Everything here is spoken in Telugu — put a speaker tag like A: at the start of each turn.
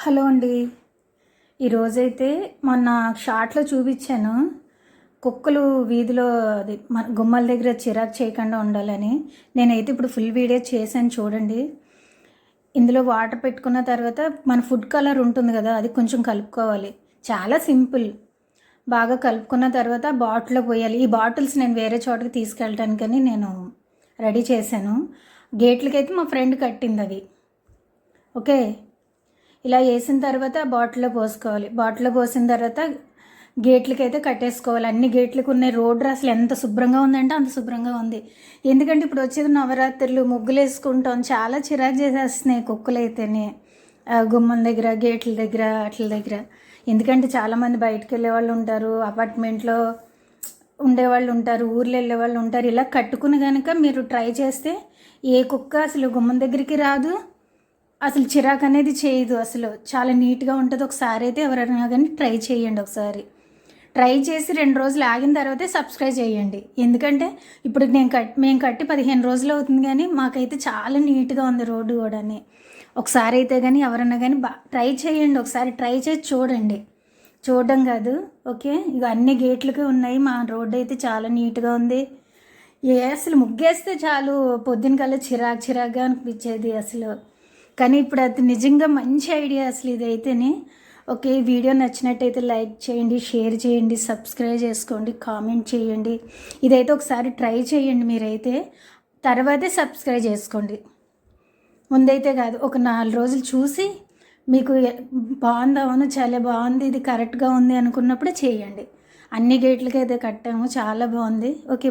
A: హలో అండి. ఈరోజైతే మొన్న షార్ట్లో చూపించాను కుక్కలు వీధిలో అది మన గుమ్మల దగ్గర చిరాకు చేయకుండా ఉండాలని. నేనైతే ఇప్పుడు ఫుల్ వీడియో చేశాను చూడండి. ఇందులో వాటర్ పెట్టుకున్న తర్వాత మన ఫుడ్ కలర్ ఉంటుంది కదా, అది కొంచెం కలుపుకోవాలి. చాలా సింపుల్. బాగా కలుపుకున్న తర్వాత బాటిల్లో పోయాలి. ఈ బాటిల్స్ నేను వేరే చోటకి తీసుకెళ్ళటానికని నేను రెడీ చేశాను. గేట్లకైతే మా ఫ్రెండ్ కట్టింది అవి. ఓకే, ఇలా వేసిన తర్వాత బాటిల్లో పోసుకోవాలి. బాటిల్లో పోసిన తర్వాత గేట్లకి అయితే కట్టేసుకోవాలి. అన్ని గేట్లకు ఉన్నాయి. రోడ్డు అసలు ఎంత శుభ్రంగా ఉందంటే అంత శుభ్రంగా ఉంది. ఎందుకంటే ఇప్పుడు వచ్చేది నవరాత్రులు, ముగ్గులు వేసుకుంటాం, చాలా చిరాకు చేసేస్తున్నాయి కుక్కలు అయితేనే గుమ్మం దగ్గర, గేట్ల దగ్గర, అట్ల దగ్గర. ఎందుకంటే చాలామంది బయటకు వెళ్ళే వాళ్ళు ఉంటారు, అపార్ట్మెంట్లో ఉండేవాళ్ళు ఉంటారు, ఊర్లో వెళ్ళే వాళ్ళు ఉంటారు. ఇలా కట్టుకుని కనుక మీరు ట్రై చేస్తే ఏ కుక్క అసలు గుమ్మం దగ్గరికి రాదు, అసలు చిరాకు అనేది చేయదు. అసలు చాలా నీట్గా ఉంటుంది. ఒకసారి అయితే ఎవరైనా కానీ ట్రై చేయండి. ఒకసారి ట్రై చేసి 2 రోజులు ఆగిన తర్వాతే సబ్స్క్రైబ్ చేయండి. ఎందుకంటే ఇప్పుడు మేము కట్టి 15 రోజులు అవుతుంది, కానీ మాకైతే చాలా నీట్గా ఉంది రోడ్డు కూడా. ఒకసారి అయితే కానీ ఎవరైనా కానీ ట్రై చేయండి. ఒకసారి ట్రై చేసి చూడండి. చూడడం కాదు, ఓకే. ఇక అన్ని గేట్లకి ఉన్నాయి. మా రోడ్డు అయితే చాలా నీట్గా ఉంది. అసలు ముగ్గేస్తే చాలు పొద్దున కల్లా చిరాకుగా అనిపించేది అసలు. కానీ ఇప్పుడు అది నిజంగా మంచి ఐడియా అసలు ఇదైతేనే. ఓకే, వీడియో నచ్చినట్టయితే లైక్ చేయండి, షేర్ చేయండి, సబ్స్క్రైబ్ చేసుకోండి, కామెంట్ చేయండి. ఇదైతే ఒకసారి ట్రై చేయండి మీరైతే, తర్వాతే సబ్స్క్రైబ్ చేసుకోండి. ముందైతే కాదు, ఒక 4 రోజులు చూసి మీకు బాగుంది, అవును చాలా బాగుంది, ఇది కరెక్ట్గా ఉంది అనుకున్నప్పుడు చేయండి. అన్ని గేట్లకి అయితే కట్టాము, చాలా బాగుంది. ఓకే.